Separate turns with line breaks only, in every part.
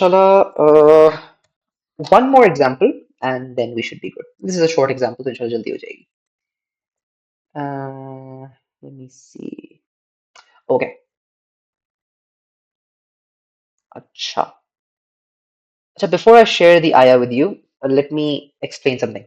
inshallah, one more example and then we should be good. This is a short example, so inshallah jaldi ho jayegi. Let me see. Okay. Acha. Acha, before I share the ayah with you, let me explain something.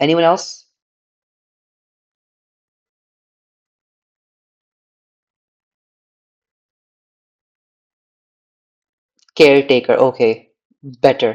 Anyone else? Caretaker. Okay. Better.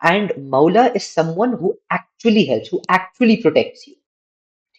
and Maula is someone who actually helps, who actually protects you.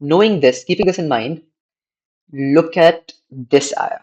knowing this, keeping this in mind, look at this ayah.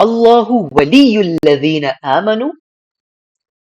Allahu waliyyul ladhina amanu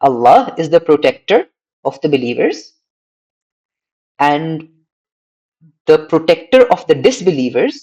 Allah is the protector of the believers and the protector of the disbelievers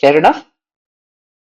Fair enough?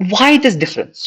why this difference?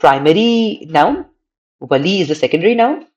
primary noun, wali is the secondary noun,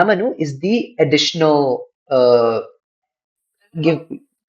amanu is the additional give.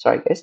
Sorry guys.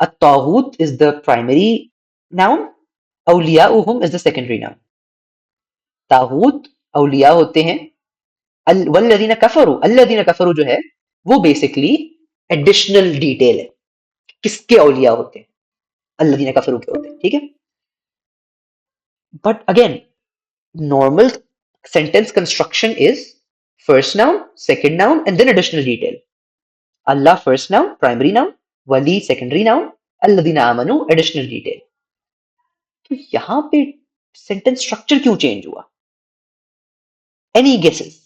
الطاغوت is the primary noun, awliya'uhum is the secondary noun. تاغوت اولیاء ہوتے ہیں. والذین کفروا، الذین کفروا جو ہے وہ بیسکلی ایڈیشنل ڈیٹیل ہے کس کے اولیاء ہوتے ہیں، الذین کفروا کے ہوتے ہیں. ٹھیک ہے. But again normal sentence construction is first noun, second noun, and then additional detail. Allah first noun, primary noun, wali secondary noun, alladhina amanu additional detail. تو یہاں پہ sentence structure کیوں change ہوا؟ Any guesses?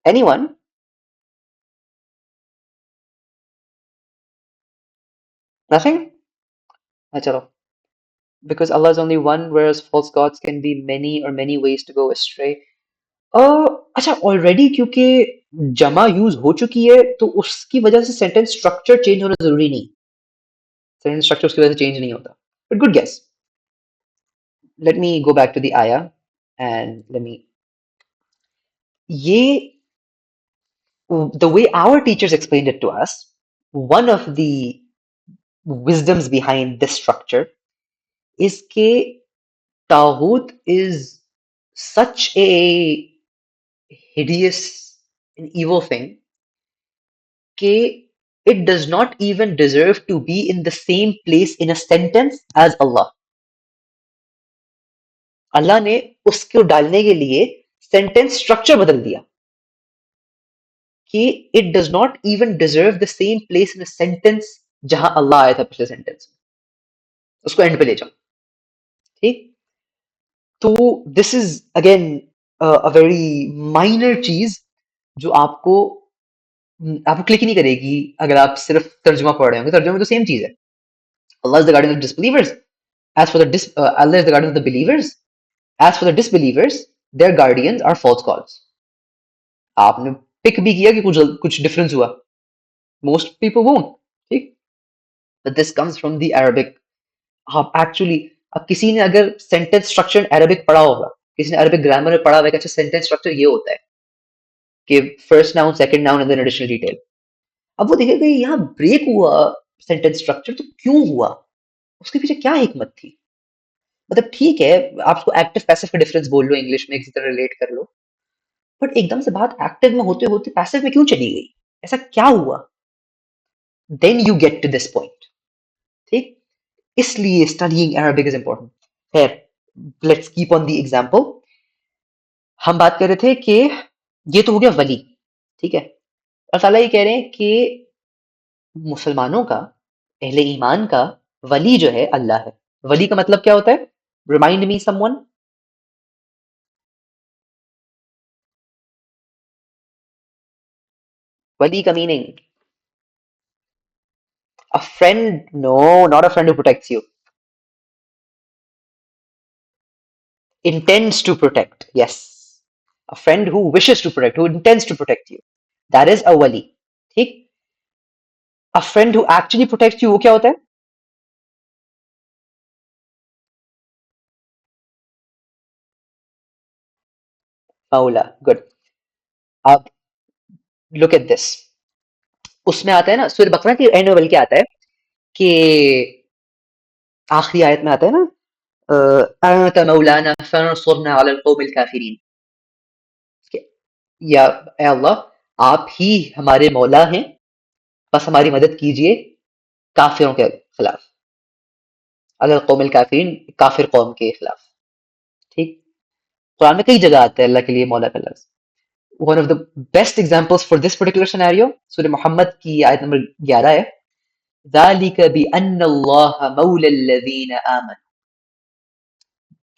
Anyone? Nothing? چلو. Because Allah is only one, whereas false gods can be many or many ways to go astray. اچھا already کیونکہ جمع use ہو چکی ہے تو اس کی وجہ سے سینٹینس اسٹرکچر چینج ہونا ضروری نہیں. سینٹینس اسٹرکچر اس کی وجہ سے چینج نہیں ہوتا. But good guess. Let me go back to the ayah and let me the way our teachers explained it to us, one of the wisdoms behind this structure is کہ Taghut is such a hideous and evil thing کہ it does not even deserve to be in the same place in a sentence as Allah. اللہ نے اس کو ڈالنے کے لیے sentence structure بدل دیا کہ it does not even deserve the same place in sentence جہاں اللہ آیا تھا پچھلے سینٹینس میں. اس کو اینڈ پہ لے جاؤ. ٹھیک. تو دس از اگین ویری مائنر چیز جو آپ کو کلک نہیں کرے گی اگر آپ صرف ترجمہ پڑھ رہے ہوں گے. ترجمہ میں تو سیم چیز ہے. Allah is the guardian of disbelievers. As for Allah is the guardian of the believers. As for the disbelievers, their guardians are false gods. آپ نے پک بھی کیا کہ کچھ ڈفرنس ہوا. Most people won't. ٹھیک. But this comes from the Arabic. آپ actually اب کسی نے اگر سینٹینس اسٹرکچر عربک پڑھا ہوگا, کسی نے عربک گرامر میں پڑھا ہوگا کہ اچھا سینٹینس اسٹرکچر یہ ہوتا ہے کہ first noun, second noun and then additional detail. اب وہ دیکھے گا یہاں بریک ہوا سینٹینس اسٹرکچر, تو کیوں ہوا, اس کے پیچھے کیا حکمت تھی. مطلب ٹھیک ہے آپ کو ایکٹیو پیسو کا ڈفرنس بول لو, انگلش میں کسی طرح ریلیٹ کر لو, بٹ ایک دم سے بات ایکٹیو میں ہوتے ہوتے پیسو میں کیوں چلی گئی, ایسا کیا ہوا. Then you get to this point. ٹھیک. اس لیے اسٹڈیئنگ عربک از امپورٹنٹ. خیر, let's keep on the example. ہم بات کر رہے تھے کہ یہ تو ہو گیا ولی. ٹھیک ہے. اللہ تعالیٰ یہ کہہ رہے ہیں کہ مسلمانوں کا, اہل ایمان کا ولی جو ہے اللہ ہے. ولی کا مطلب کیا ہوتا ہے؟ ریمائنڈ می سم ون. ولی کا meaning a friend, no, not a friend who protects you. Intends to protect, yes. A friend who wishes to protect, who intends to protect you. That is a wali. ٹھیک. A friend who actually protects you, وہ کیا ہوتا ہے؟ مولا. Good. اب look at this. اس میں آتا ہے نا سورہ بقرہ کے اینڈ میں بلکہ آتا ہے کہ آخری آیت میں آتا ہے نا انت مولانا فانصرنا علی القوم الکافرین. یا اے اللہ آپ ہی ہمارے مولا ہیں, بس ہماری مدد کیجئے کافروں کے خلاف. علی القوم الکافرین, کافر قوم کے خلاف. ٹھیک. قرآن میں کئی جگہ آتا ہے اللہ کے لیے مولا کا لفظ. One of the best examples for this particular scenario, سورہ محمد کی آیت نمبر 11 ہے. ذَلِكَ بِأَنَّ اللَّهَ مَوْلَى الَّذِينَ آمَنُوا.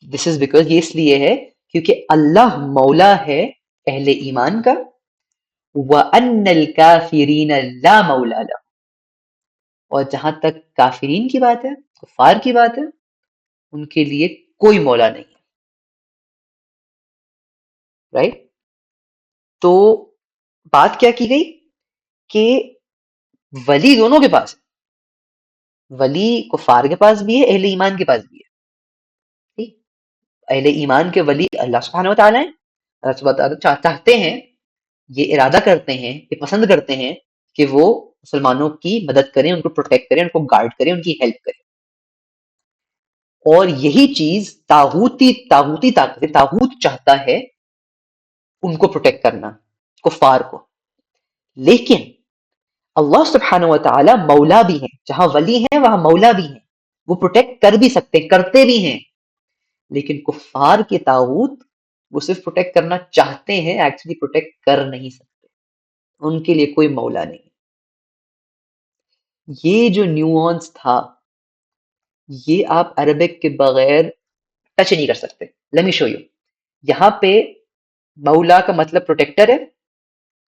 This is because یہ اس لیے ہے کیونکہ اللہ مولا ہے اہل ایمان کا. وَأَنَّ الْكَافِرِينَ لَا مَوْلَى لَهُمْ. اور جہاں تک کافرین کی بات ہے, کفار کی بات ہے, ان کے لیے کوئی مولا نہیں. رائٹ. تو بات کیا کی گئی کہ ولی دونوں کے پاس ہے. ولی کفار کے پاس بھی ہے, اہل ایمان کے پاس بھی ہے. ٹھیک. اہل ایمان کے ولی اللہ سبحانہ و تعالیٰ ہیں, اللہ سبحانہ وتعالی چاہتے ہیں، یہ ارادہ کرتے ہیں، یہ پسند کرتے ہیں کہ وہ مسلمانوں کی مدد کریں، ان کو پروٹیکٹ کریں، ان کو گارڈ کریں، ان کی ہیلپ کریں. اور یہی چیز تاغوتی طاقت تاغوت چاہتا ہے ان کو پروٹیکٹ کرنا، کفار کو. لیکن اللہ سبحانہ و تعالی مولا بھی ہیں، جہاں ولی ہیں وہاں مولا بھی ہیں، وہ پروٹیکٹ کر بھی سکتے، کرتے بھی ہیں. لیکن کفار کے طاغوت وہ صرف پروٹیکٹ کرنا چاہتے ہیں، ایکچولی پروٹیکٹ کر نہیں سکتے، ان کے لیے کوئی مولا نہیں. یہ جو نیوانس تھا، یہ آپ عربک کے بغیر ٹچ نہیں کر سکتے. Let me show you. یہاں پہ مولا کا مطلب پروٹیکٹر ہے،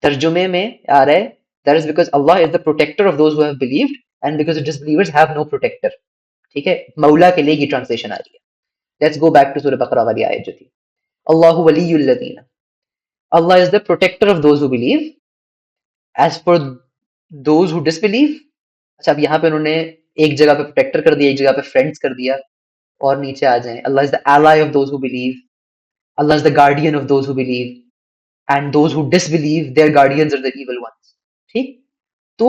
ترجمے میں آ رہا ہے that is because Allah is the protector of those who have believed and because the disbelievers have no protector. ٹھیک ہے، مولا کے لیے یہ ٹرانسلیشن آ رہی ہے. لیٹس گو بیک ٹو سورہ بقرہ والی آیت جو تھی، اللہ ولی الذین، اللہ از the protector of those who believe as for those who disbelieve. اچھا اب یہاں پہ انہوں نے ایک جگہ پہ پروٹیکٹر کر دیا، ایک جگہ پہ فرینڈس کر دیا، اور نیچے آ جائیں اللہ از the ally of those who believe, Allah is the guardian of those who believe and those who disbelieve their guardians are the evil ones. ٹھیک، تو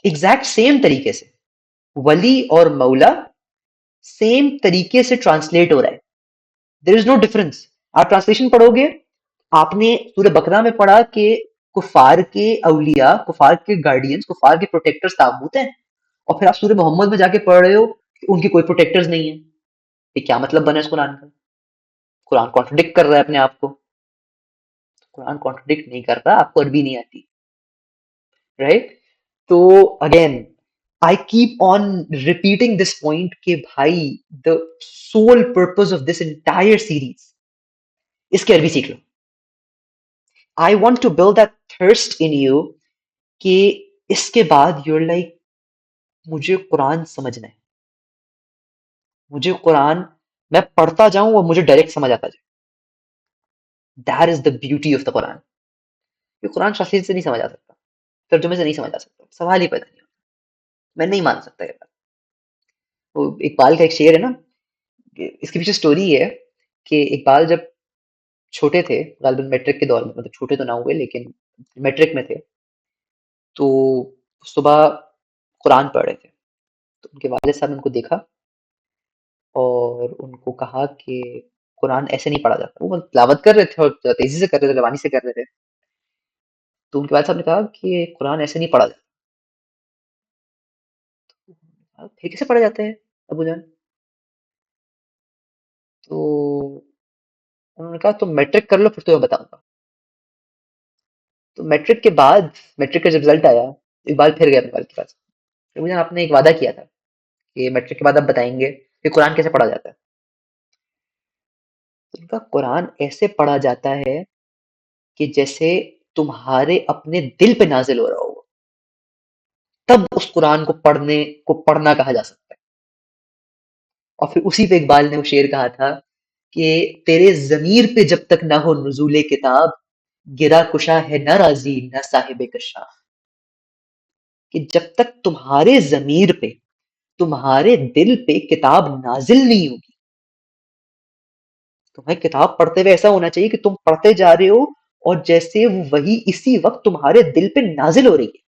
ایگزیکٹ سیم طریقے سے ولی اور مولا سیم طریقے سے ٹرانسلیٹ ہو رہا ہے. دیر از نو ڈفرنس. آپ ٹرانسلیشن پڑھو گے، آپ نے سورہ بقرہ میں پڑھا کہ کفار کے اولیاء، کفار کے گارڈینز، کفار کے پروٹیکٹرز طاغوت ہیں، اور پھر آپ سورہ محمد میں جا کے پڑھ رہے ہو کہ ان کی کوئی پروٹیکٹرز نہیں ہیں. یہ کیا مطلب بنا اس قرآن کا؟ قرآن کانٹرڈکٹ کر رہا ہے اپنے آپ کو. قرآن کانٹرڈکٹ نہیں کر رہا، آپ کو عربی نہیں آتی، رائٹ؟ تو again I keep on repeating this point کہ بھائی the sole purpose of this entire series اس کی عربی سیکھ لو. I want to build that thirst in you کہ اس کے بعد you're like مجھے قرآن سمجھنا ہے، مجھے قرآن میں پڑھتا جاؤں اور مجھے ڈائریکٹ سمجھ آتا جائے. That is the beauty of the قرآن. یہ قرآن ٹرانسلیشن سے نہیں سمجھ آ سکتا، ترجمے سے نہیں سمجھ آ سکتا، سوال ہی پیدا نہیں ہوتا. میں نہیں مان سکتا یہ بات. وہ اقبال کا ایک شعر ہے نا، اس کے پیچھے سٹوری ہے کہ اقبال جب چھوٹے تھے، غالباً میٹرک کے دور میں، مطلب چھوٹے تو نہ ہوئے لیکن میٹرک میں تھے، تو صبح قرآن پڑھ رہے تھے. تو ان کے والد صاحب نے ان کو دیکھا اور ان کو کہا کہ قرآن ایسے نہیں پڑھا جاتا. وہ تلاوت کر رہے تھے اور تیزی سے کر رہے تھے، روانی سے کر رہے تھے. تو ان کے والد صاحب نے کہا کہ قرآن ایسے نہیں پڑھا جاتا. پھر کیسے پڑھا جاتا ہے ابو جان؟ تو انہوں نے کہا تم میٹرک کر لو پھر تمہیں بتاؤں گا. تو میٹرک کے بعد، میٹرک کا جب رزلٹ آیا، اقبال پھر گیا اپنے والد کے پاس. ابو جان آپ نے ایک وعدہ کیا تھا کہ میٹرک کے بعد آپ بتائیں گے کہ قرآن کیسے پڑھا جاتا ہے. تو ان کا قرآن ایسے پڑھا جاتا ہے کہ جیسے تمہارے اپنے دل پہ نازل ہو رہا ہو، تب اس قرآن کو پڑھنے کو پڑھنا کہا جا سکتا ہے. اور پھر اسی پہ اقبال نے وہ شعر کہا تھا کہ تیرے ضمیر پہ جب تک نہ ہو نزول کتاب، گرا کشا ہے نہ راضی نہ صاحب کشاف. کہ جب تک تمہارے ضمیر پہ، تمہارے دل پہ کتاب نازل نہیں ہوگی. تمہیں کتاب پڑھتے ہوئے ایسا ہونا چاہیے کہ تم پڑھتے جا رہے ہو اور جیسے وہی اسی وقت تمہارے دل پہ نازل ہو رہی ہے.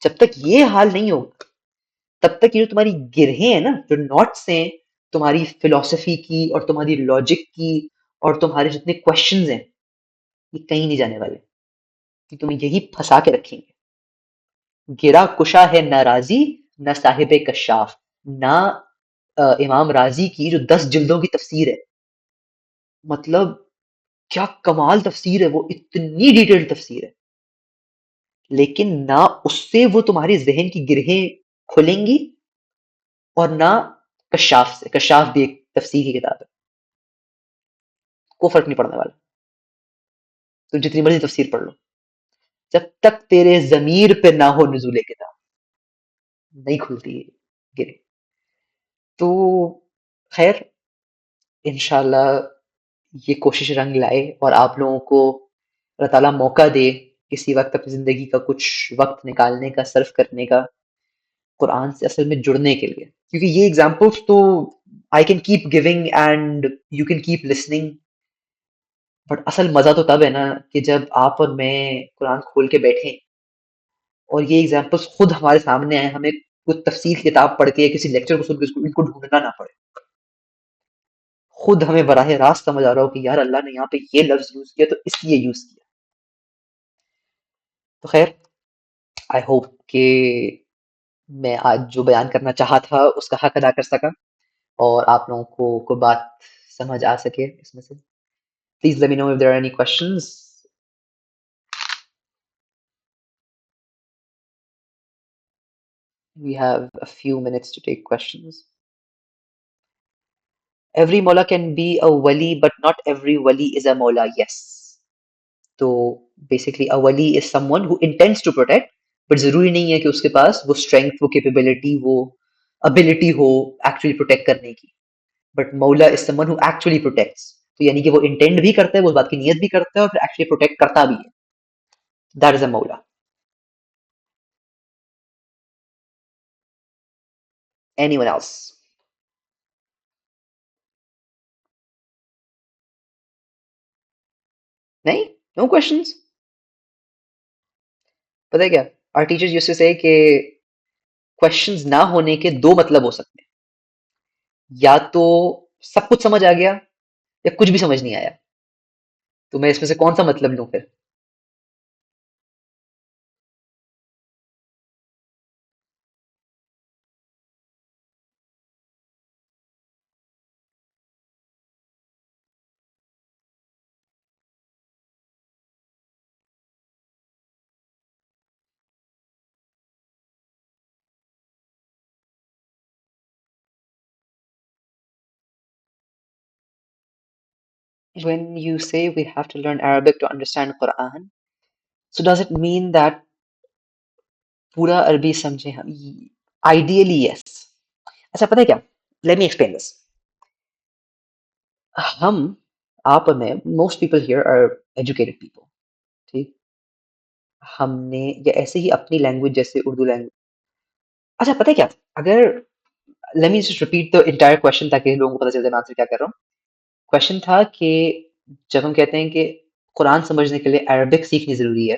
جب تک یہ حال نہیں ہوگا، تب تک یہ جو تمہاری گرہیں ہیں نا، جو نوٹس ہیں تمہاری فلسفی کی اور تمہاری لاجک کی اور تمہارے جتنے کوشچنز ہیں، یہ کہیں نہیں جانے والے، کہ تمہیں یہی پھنسا کے رکھیں گے. گرا کشا ہے نہ راضی نہ صاحب کشاف. نہ امام راضی کی جو 10 جلدوں کی تفسیر ہے، مطلب کیا کمال تفسیر ہے، وہ اتنی ڈیٹیل تفسیر ہے، لیکن نہ اس سے وہ تمہاری ذہن کی گرہیں کھلیں گی اور نہ کشاف سے. کشاف بھی ایک تفسیر کی کتاب ہے، کوئی فرق نہیں پڑنے والا. تو جتنی مرضی تفسیر پڑھ لو، جب تک تیرے ضمیر پہ نہ ہو نزول کتاب، نہیں کھلتی ہے گرہیں. تو خیر، انشاءاللہ یہ کوشش رنگ لائے اور آپ لوگوں کو اللہ تعالیٰ موقع دے کسی وقت اپنی زندگی کا کچھ وقت نکالنے کا، صرف کرنے کا، قرآن سے اصل میں جڑنے کے لیے. کیونکہ یہ ایگزامپلس تو I can keep giving and you can keep listening. But اصل مزہ تو تب ہے نا کہ جب آپ اور میں قرآن کھول کے بیٹھیں اور یہ ایگزامپلس خود ہمارے سامنے آئے، ہمیں کچھ تفصیل کتاب پڑھ کے کسی لیکچر کو سن کے ان کو ڈھونڈنا نہ پڑے، خود ہمیں براہ راست سمجھ آ رہا ہو کہ یار اللہ نے یہاں پہ یہ لفظ یوز کیا تو اس لیے یوز کیا. تو خیر، آئی ہوپ کہ میں آج جو بیان کرنا چاہا تھا اس کا حق ادا کر سکا اور آپ لوگوں کو کوئی بات سمجھ آ سکے اس میں سے. Please let me know if there are any questions. We have a few minutes to take questions. Every Mola can be a wali, but not every wali is a Mola. Yes. تو basically a wali is someone who intends to protect, but ضروری نہیں ہے کہ اس کے پاس وہ strength، وہ capability، وہ ability ہو actually protect کرنے کی. But Mola is someone who actually protects. تو یعنی کہ وہ intend بھی کرتا ہے، وہ اس بات کی نیت بھی کرتا ہے اور پھر actually protect کرتا بھی ہے. That is a Mola. Anyone else? نہیں؟ No questions? پتہ ہے کیا؟ Our teachers used to say کہ questions نہ ہونے کے دو مطلب ہو سکتے ہیں. یا تو سب کچھ سمجھ آ گیا یا کچھ بھی سمجھ نہیں آیا. تو میں اس میں سے کون سا مطلب لوں پھر؟ When you say we have to learn Arabic to understand Quran, so does it mean that پورا عربی سمجھیں ہم؟ Ideally, yes. اچھا پتہ ہے کیا؟ Let me explain this. ہم، آپ اور میں، most people here are educated people. ٹھیک؟ ہم نے یا ایسے ہی اپنی لینگویج جیسے اردو لینگویج. اچھا پتہ ہے کیا؟ اگر let me just repeat the entire question تاکہ لوگوں کو پتہ چل جائے میں آنسر کیا کر رہا ہوں. کوشچن تھا کہ جب ہم کہتے ہیں کہ قرآن سمجھنے کے لیے عربک سیکھنی ضروری ہے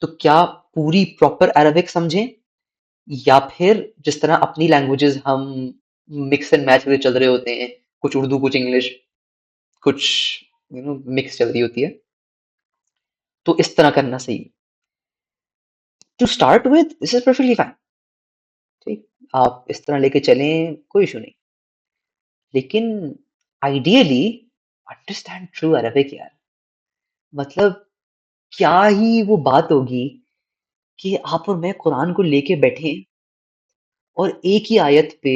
تو کیا پوری پراپر عربک سمجھیں یا پھر جس طرح اپنی لینگویجز ہم مکس اینڈ میچ میں چل رہے ہوتے ہیں، کچھ اردو کچھ انگلش کچھ مکس چل رہی ہوتی ہے، تو اس طرح کرنا صحیح. To start with this is perfectly fine. ٹھیک، آپ اس طرح لے کے چلیں، کوئی ایشو نہیں. لیکن آئیڈیلی انڈرسٹینڈ ٹرو عربک یار. مطلب کیا ہی وہ بات ہوگی کہ آپ اور میں قرآن کو لے کے بیٹھیں اور ایک ہی آیت پہ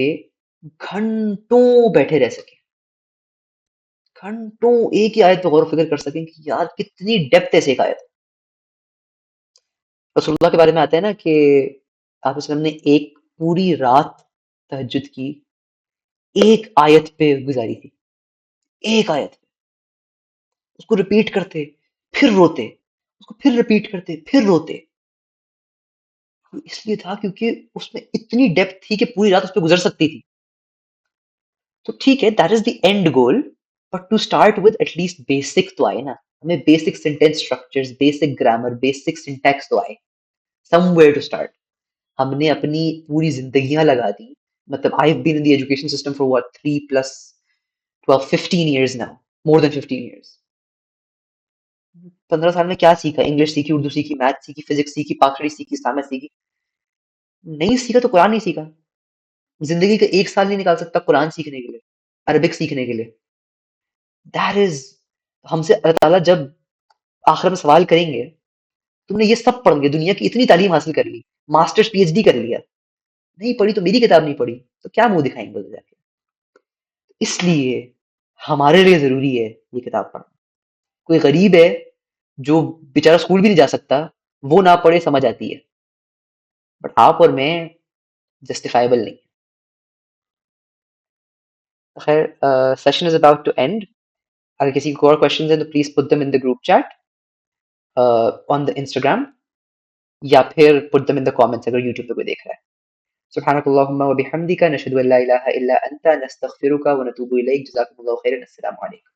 گھنٹوں بیٹھے رہ سکیں، گھنٹوں ایک ہی آیت پہ غور و فکر کر سکیں کہ یار کتنی ڈیپتھ ہے اس ایک آیت. رسول اللہ کے بارے میں آتا ہے نا کہ آپ وسلم نے ایک پوری رات تہجد کی، ایک آیت پہ گزاری تھی، ایک آیت پہ. اس کو ریپیٹ کرتے پھر روتے، اس کو پھر ریپیٹ کرتے پھر روتے. اس لیے تھا کیونکہ اس میں اتنی ڈیپتھ تھی کہ پوری رات اس پہ گزر سکتی تھی. تو ٹھیک ہے، that is the end goal, but to start with at least basic تو آئے نا. ہمیں basic sentence structures, basic grammar, basic syntax تو آئے. Somewhere to start. ہم نے اپنی پوری زندگیاں لگا دی. مطلب I have been in the education system for what 3 plus 12 15 years now, more than 15 years. 15 سال میں کیا سیکھا؟ انگلش سیکھی، اردو سیکھی، میتھ سیکھی، فزکس سیکھی، پاکڑی سیکھی، اسلامت سیکھی. نہیں سیکھا تو قرآن نہیں سیکھا. زندگی کا ایک سال نہیں نکال سکتا قرآن سیکھنے کے لیے، عربک سیکھنے کے لیے. دیٹ از، ہم سے اللہ تعالیٰ جب آخر میں سوال کریں گے تم نے یہ سب پڑھ لیا، دنیا کی اتنی تعلیم حاصل کر لی، ماسٹرز پی ایچ ڈی کر لیا، نہیں پڑھی تو میری کتاب نہیں پڑھی تو کیا منہ دکھائیں گے جا کے. اس لیے ہمارے لیے ضروری ہے یہ کتاب پڑھنا. کوئی غریب ہے جو بیچارہ اسکول بھی نہیں جا سکتا، وہ نہ پڑھے سمجھ آتی ہے، بٹ آپ اور میں جسٹیفائبل نہیں. خیر، session is about to end. اگر کسی کو اور کوشچنز ہیں تو please put them in the group chat on the Instagram, یا پھر پٹ دم ان دا کامنٹس اگر یوٹیوب پہ کوئی دیکھ رہا ہے. سبحانك اللهم وبحمدك نشهد ان لا اله الا انت نستغفرك ونتوب اليك. جزاكم الله خيرا. السلام عليكم.